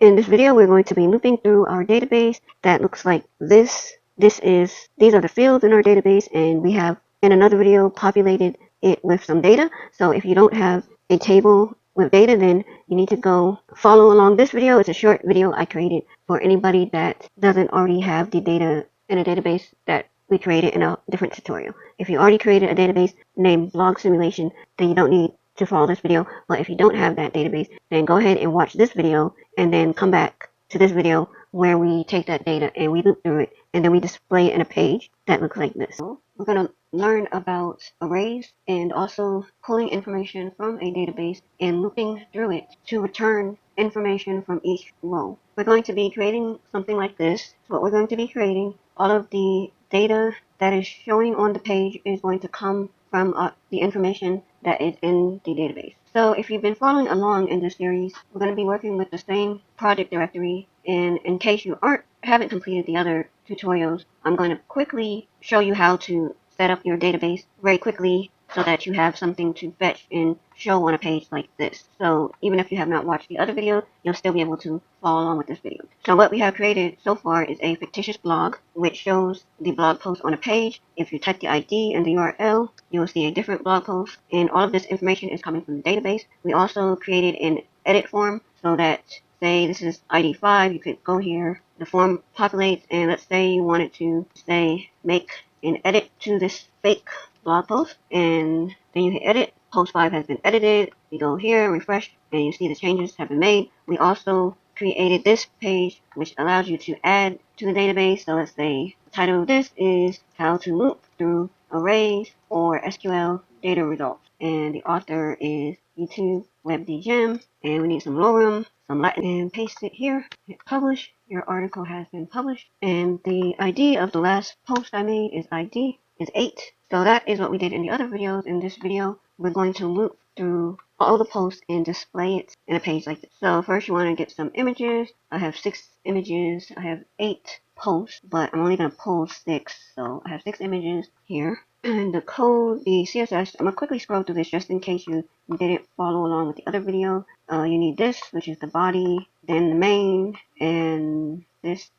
In this video, we're going to be looping through our database that looks like this. These are the fields in our database, and we have in another video populated it with some data. So if you don't have a table with data, then you need to go follow along this video. It's a short video I created for anybody that doesn't already have the data in a database that we created in a different tutorial. If you already created a database named Blog Simulation, then you don't need to follow this video. But if you don't have that database, then go ahead and watch this video and then come back to this video where we take that data and we loop through it and then we display it in a page that looks like this. So we're going to learn about arrays and also pulling information from a database and looping through it to return information from each row. We're going to be creating something like this. What we're going to be creating, all of the data that is showing on the page is going to come from the information that is in the database. So if you've been following along in this series, we're going to be working with the same project directory, and in case you haven't completed the other tutorials, I'm going to quickly show you how to set up your database very quickly so that you have something to fetch and show on a page like this. So even if you have not watched the other video, you'll still be able to follow along with this video. So what we have created so far is a fictitious blog, which shows the blog post on a page. If you type the ID and the URL, you will see a different blog post, and all of this information is coming from the database. We also created an edit form so that, say this is ID 5, you could go here, the form populates, and let's say you wanted to say make an edit to this fake blog post, and then you hit edit. Post 5 has been edited. You go here, refresh, and you see the changes have been made. We also created this page which allows you to add to the database. So let's say the title of this is how to loop through arrays or SQL data results, and the author is YouTube WebDGem, and we need some lorem, some Latin, and paste it here. Hit publish. Your article has been published, and the ID of the last post I made is ID is 8. So that is what we did in the other videos. In this video, we're going to loop through all the posts and display it in a page like this. So first you want to get some images. I have 6 images. I have 8 posts, but I'm only going to pull 6. So I have 6 images here. And the code, the CSS, I'm going to quickly scroll through this just in case you didn't follow along with the other video. You need this, which is the body, then the main, and this.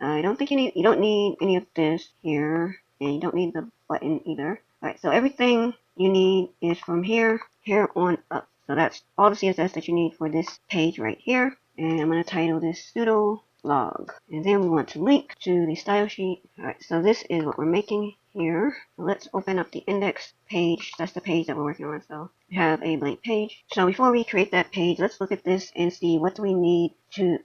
I don't think you don't need any of this here, and you don't need the button either. Alright, so everything you need is from here on up. So that's all the CSS that you need for this page right here. And I'm going to title this pseudo blog. And then we want to link to the style sheet. Alright, so this is what we're making here. So let's open up the index page. That's the page that we're working on. So we have a blank page. So before we create that page, let's look at this and see what do we need to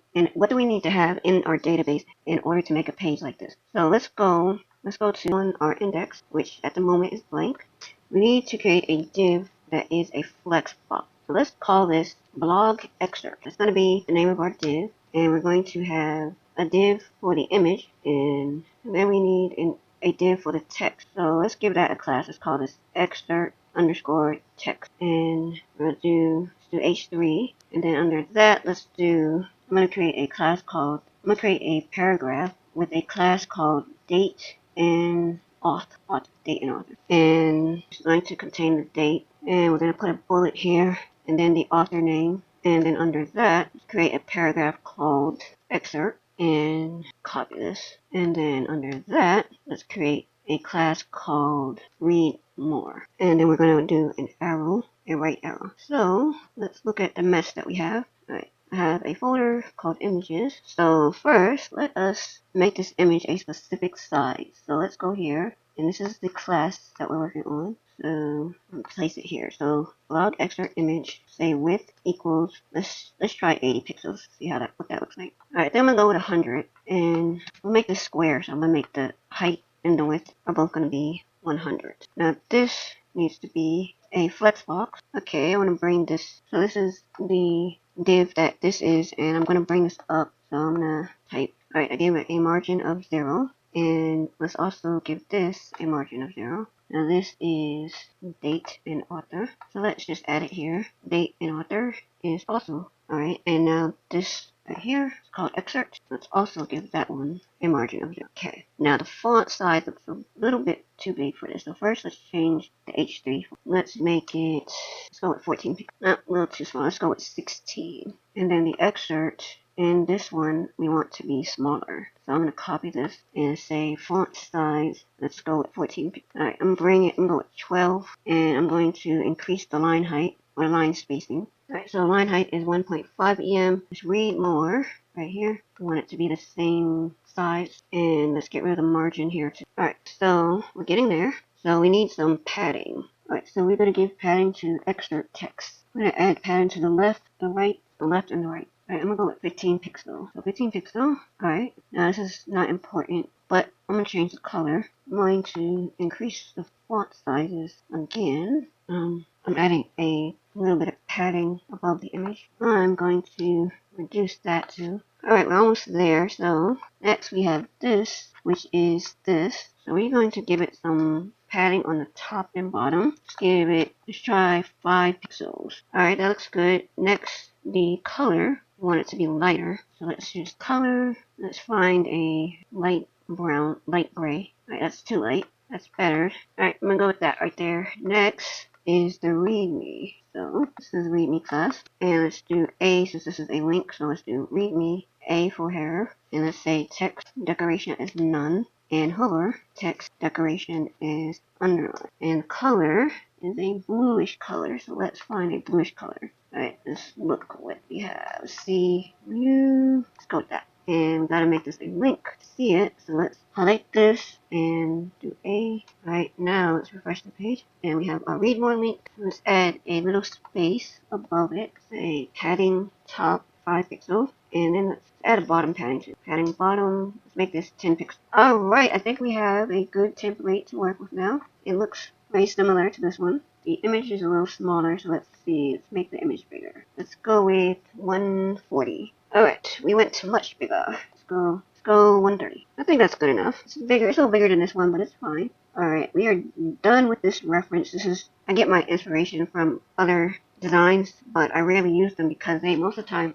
have in our database in order to make a page like this. So let's go to our index, which at the moment is blank. We need to create a div that is a flex box. So let's call this blog excerpt. That's going to be the name of our div, and we're going to have a div for the image, and then we need a div for the text. So let's give that a class. Let's call this excerpt underscore text, and we're going to do h3, and then under that I'm going to create a paragraph with a class called date and author, and it's going to contain the date, and we're going to put a bullet here and then the author name, and then under that create a paragraph called excerpt and copy this, and then under that let's create a class called read more, and then we're going to do a right arrow. So let's look at the mess that we have. Alright, I have a folder called images. So first, let us make this image a specific size. So let's go here, and this is the class that we're working on. So I'll place it here. So blog excerpt image, say width equals, let's try 80 pixels, see what that looks like. Alright, then I'm gonna go with 100, and we'll make this square. So I'm gonna make the height and the width are both gonna be 100. Now this needs to be a flex box. Okay, I want to bring this. So this is the div that this is, and I'm going to bring this up. So I'm going to type. Alright, I gave it a margin of 0, and let's also give this a margin of 0. Now this is date and author. So let's just add it here. Date and author is also. Alright, and now this right here. It's called excerpt. Let's also give that one a margin of 0. Okay. Now the font size looks a little bit too big for this. So first let's change the H3. Let's make it, let's go with 14 pixels. Not a little too small. Let's go with 16. And then the excerpt, and this one we want to be smaller. So I'm going to copy this and say font size. Let's go with 14 pixels. Alright, I'm going to go with 12. And I'm going to increase the line height or line spacing. Alright, so line height is 1.5 EM. Let's read more right here. We want it to be the same size. And let's get rid of the margin here too. Alright, so we're getting there. So we need some padding. Alright, so we're going to give padding to excerpt text. We're going to add padding to the left, the right, the left, and the right. Alright, I'm going to go with 15 pixels. So 15 pixels. Alright, now this is not important, but I'm going to change the color. I'm going to increase the font sizes again. I'm adding a little bit of padding above the image. I'm going to reduce that too. Alright, we're almost there. So next we have this, which is this. So we're going to give it some padding on the top and bottom. Let's try 5 pixels. Alright, that looks good. Next, the color. We want it to be lighter. So let's choose color. Let's find a light brown, light gray. Alright, that's too light. That's better. Alright, I'm going to go with that right there. Next is the readme. So this is readme class. And let's do A, since this is a link. So let's do readme, A for header. And let's say text decoration is none. And hover, text decoration is underlined. And color is a bluish color. So let's find a bluish color. Alright, let's look what we have. See, let's go with that. And we gotta make this a link to see it. So let's highlight this and do A. Alright, now let's refresh the page. And we have our read more link. Let's add a little space above it. Say padding top 5 pixels. And then let's add a bottom padding too. Padding bottom, let's make this 10 pixels. Alright, I think we have a good template to work with now. It looks very similar to this one. The image is a little smaller, so let's see. Let's make the image bigger. Let's go with 140. Alright, we went to much bigger. Let's go 130. I think that's good enough. It's bigger. It's a little bigger than this one, but it's fine. Alright, we are done with this reference. I get my inspiration from other designs, but I rarely use them because most of the time,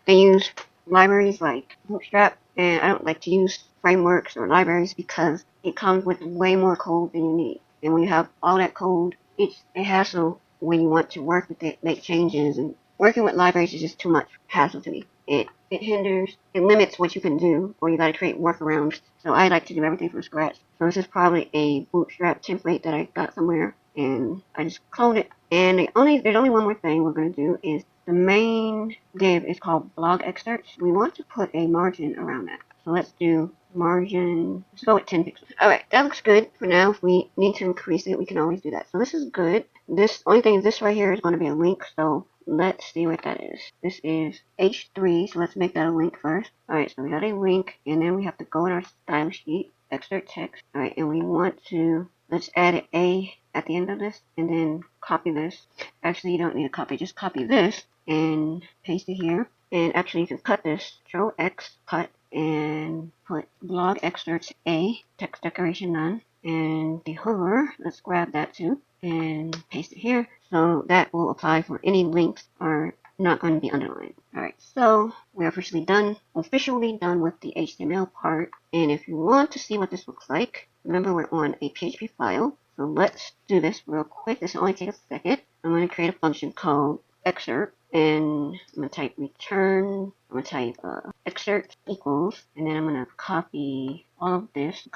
they use libraries like Bootstrap, and I don't like to use frameworks or libraries because it comes with way more code than you need. And when you have all that code, it's a hassle when you want to work with it, make changes, and working with libraries is just too much hassle to me. It limits what you can do, or you gotta create workarounds. So I like to do everything from scratch. So this is probably a Bootstrap template that I got somewhere, and I just cloned it. And there's only one more thing we're gonna do is the main div is called blog excerpts. We want to put a margin around that. So let's do margin, let's go with 10 pixels. Alright, that looks good for now. If we need to increase it, we can always do that. So this is good. Only thing is this right here is going to be a link, so let's see what that is. This is H3, so let's make that a link first. Alright, so we got a link, and then we have to go in our style sheet, excerpt text. Alright, and we want to, let's add an A at the end of this, and then copy this. Actually, you don't need to copy, just copy this and paste it here. And actually, you can cut this, Control X, cut, and put blog excerpts A, text decoration none, and the hover, let's grab that too, and paste it here. So that will apply for any links are not going to be underlined. Alright, so we're officially done with the HTML part. And if you want to see what this looks like, remember we're on a PHP file. So let's do this real quick. This will only take a second. I'm going to create a function called excerpt, and I'm going to type return. I'm going to type excerpt equals, and then I'm going to copy all of this,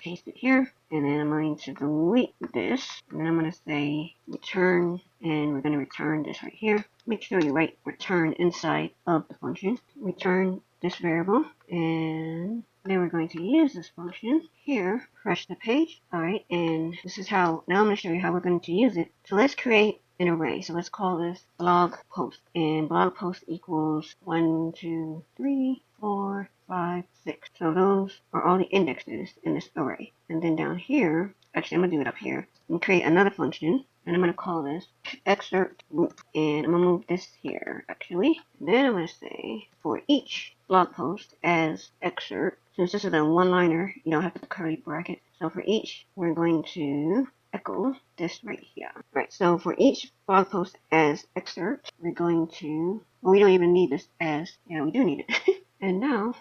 paste it here, and then I'm going to delete this, and then I'm going to say return, and we're going to return this right here. Make sure you write return inside of the function. Return this variable, and then we're going to use this function here, refresh the page. Alright, and now I'm going to show you how we're going to use it. So let's create an array. So let's call this blog post. And blog post equals 1, 2, 3, 4, 5, 6. So those are all the indexes in this array. And then down here, actually I'm going to do it up here, and create another function. And I'm going to call this excerpt loop. And I'm going to move this here, actually. And then I'm going to say for each blog post as excerpt, since this is a one-liner, you don't have to put the curly bracket. So for each, we're going to echo this right here. Right, so for each blog post as excerpt, we're going to Well, we don't even need this as, yeah, we do need it. And now,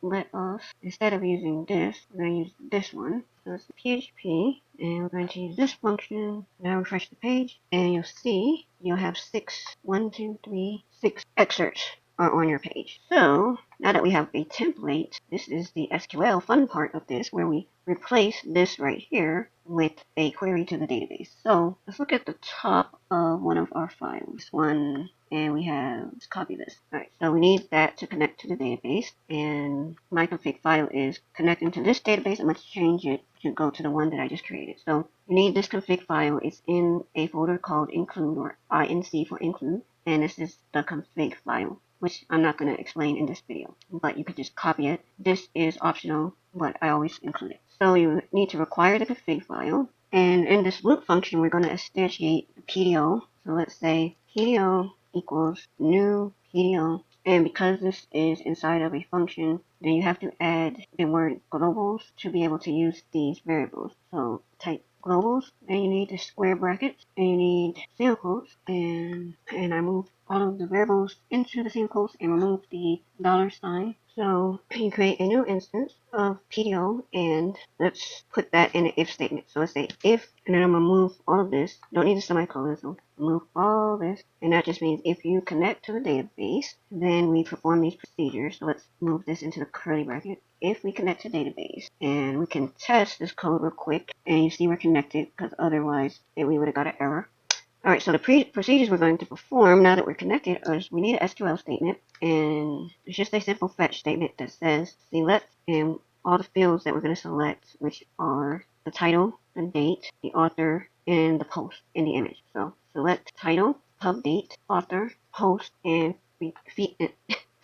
let us, instead of using this, we're going to use this one. So it's PHP, and we're going to use this function. Now refresh the page, and you'll see you'll have 6 excerpts are on your page. So now that we have a template, this is the SQL fun part of this, where we replace this right here with a query to the database. So let's look at the top of one of our files. This one, and we have, let's copy this. Alright, so we need that to connect to the database, and my config file is connecting to this database. I'm going to change it to go to the one that I just created. So you need this config file. It's in a folder called include, or INC for include, and this is the config file, which I'm not going to explain in this video, but you could just copy it. This is optional, but I always include it. So you need to require the config file, and in this loop function, we're going to instantiate the PDO. So let's say PDO equals new PDO, and because this is inside of a function, then you have to add the word globals to be able to use these variables. So type globals, and you need the square brackets, and you need single quotes, and I moved all of the variables into the single quotes and remove the $sign. So you create a new instance of PDO, and let's put that in an if statement. So let's say if, and then I'm going to move all of this. Don't need a semicolon, so move all this, and that just means if you connect to the database, then we perform these procedures. So let's move this into the curly bracket. If we connect to database, and we can test this code real quick, and you see we're connected, because otherwise we would have got an error. Alright, so the procedures we're going to perform now that we're connected is we need an SQL statement, and it's just a simple fetch statement that says select, and all the fields that we're going to select, which are the title, the date, the author, and the post in the image. So select title, pub date, author, post, and feed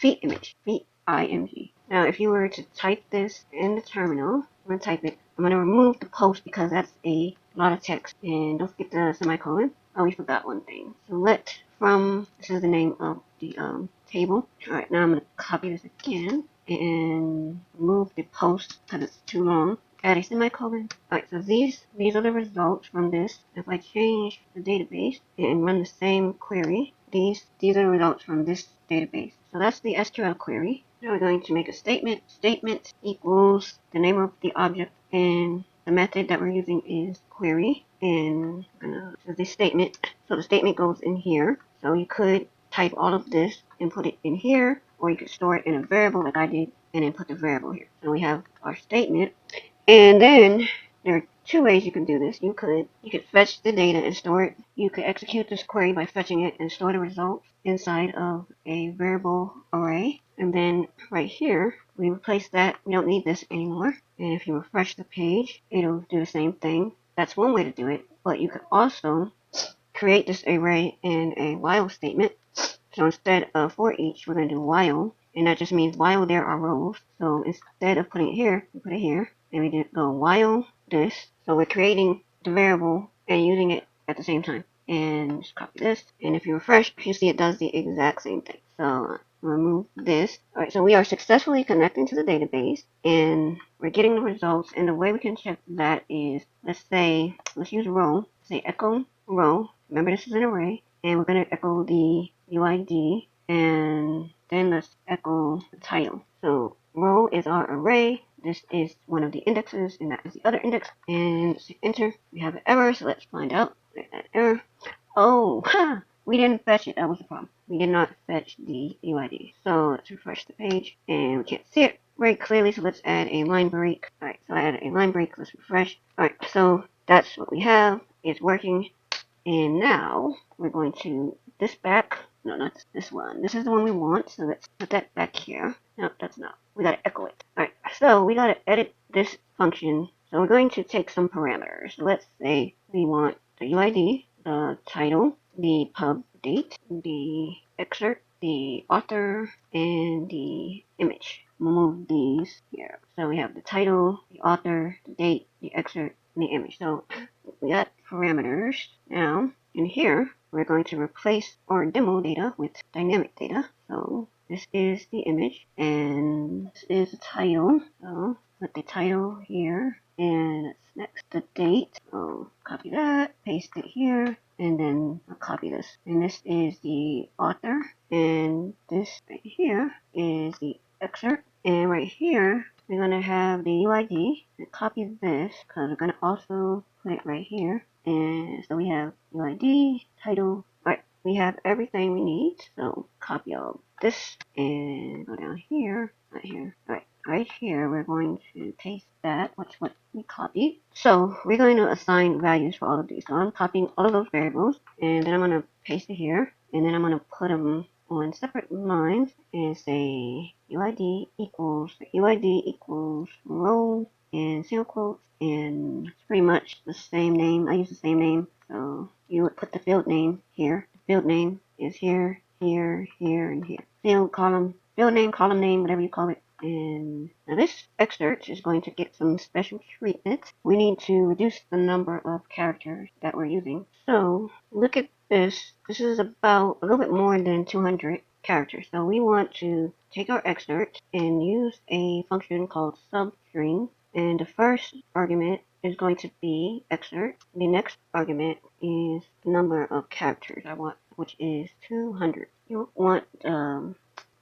image, feed img. Now, if you were to type this in the terminal, I'm going to type it. I'm going to remove the post because that's a lot of text, and don't forget the semicolon. Oh, we forgot one thing. Select from, this is the name of the table. Alright, now I'm going to copy this again and remove the post because it's too long. Add a semicolon. Alright, so these are the results from this. If I change the database and run the same query, these are the results from this database. So that's the SQL query. Now we're going to make a statement. Statement equals the name of the object, and the method that we're using is query, and so this statement. So the statement goes in here. So you could type all of this and put it in here, or you could store it in a variable like I did, and then put the variable here. So we have our statement, and then there are two ways you can do this. You could fetch the data and store it. You could execute this query by fetching it and store the results inside of a variable array. And then right here, we replace that. We don't need this anymore. And if you refresh the page, it'll do the same thing. That's one way to do it. But you could also create this array in a while statement. So instead of ForEach, we're going to do while, and that just means while there are rows. So instead of putting it here, we put it here, and we just go while this. So we're creating the variable and using it at the same time. And just copy this, and if you refresh, you see it does the exact same thing. So remove this. Alright, so we are successfully connecting to the database, and we're getting the results, and the way we can check that is, let's use row, say echo row. Remember, this is an array, and we're going to echo the UID, and then let's echo the title. So row is our array. This is one of the indexes, and that is the other index. And let's enter. We have an error, so let's find out that error. Oh, we didn't fetch it. That was the problem. We did not fetch the UID. So let's refresh the page, and we can't see it very clearly, so let's add a line break. Alright, so I added a line break. Let's refresh. Alright, so that's what we have. It's working. And now we're going to this back. No, not this one. This is the one we want, so let's put that back here. No, that's not. We gotta echo it. Alright, so we gotta edit this function. So we're going to take some parameters. Let's say we want the UID, the title, the pub date, the excerpt, the author, and the image. We'll move these here. So we have the title, the author, the date, the excerpt, and the image. So we got parameters. Now, in here, we're going to replace our demo data with dynamic data. So this is the image, and this is the title. So put the title here, and next the date. So copy that, paste it here, and then I'll copy this. And this is the author, and this right here is the excerpt. And right here, we're going to have the UID. Copy this because we're going to also put it right here. And so we have UID, title. Right, we have everything we need. So copy all this and go down here, right here. Right here, we're going to paste that, which what we copied. So we're going to assign values for all of these. So I'm copying all of those variables, and then I'm going to paste it here, and then I'm going to put them on separate lines and say UID equals row and single quotes, and it's pretty much the same name. I use the same name, so you would put the field name here. The field name is here, here, here, and here. Field name, column name, whatever you call it. And now this excerpt is going to get some special treatment. We need to reduce the number of characters that we're using. So look at this. This is about a little bit more than 200 characters. So we want to take our excerpt and use a function called substring. And the first argument is going to be excerpt. The next argument is the number of characters I want, which is 200. You want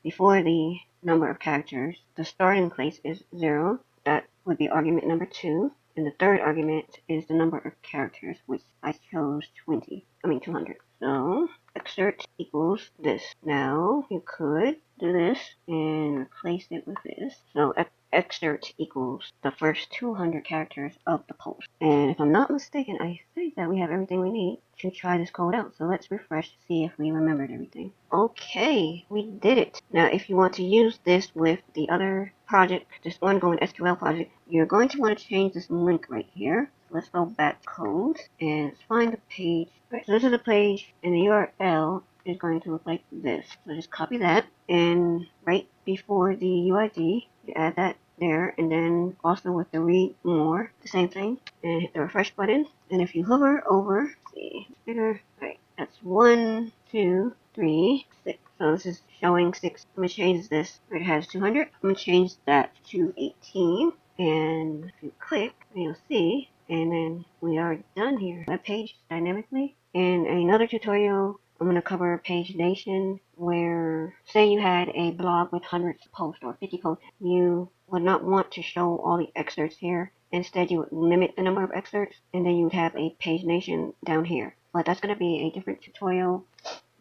before the number of characters, the starting place is 0. That would be argument number 2. And the third argument is the number of characters, which I chose 200. So excerpt equals this. Now you could do this and replace it with this. So excerpt equals the first 200 characters of the post. And if I'm not mistaken, I think that we have everything we need to try this code out. So let's refresh to see if we remembered everything. Okay, we did it. Now if you want to use this with the other project, this ongoing SQL project, you're going to want to change this link right here. Let's go back to code and find the page. Right, so this is the page, and the URL is going to look like this. So just copy that, and right before the UID, you add that there, and then also with the read more, the same thing, and hit the refresh button. And if you hover over, see, bigger, right, that's 1, 2, 3, 6. So this is showing 6. I'm going to change this. It has 200. I'm going to change that to 18. And if you click, you'll see, and then we are done here. Web page dynamically. In another tutorial, I'm going to cover pagination, where say you had a blog with hundreds of posts or 50 posts. You would not want to show all the excerpts here. Instead, you would limit the number of excerpts, and then you would have a pagination down here. But that's going to be a different tutorial.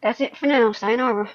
That's it for now. Sayonara.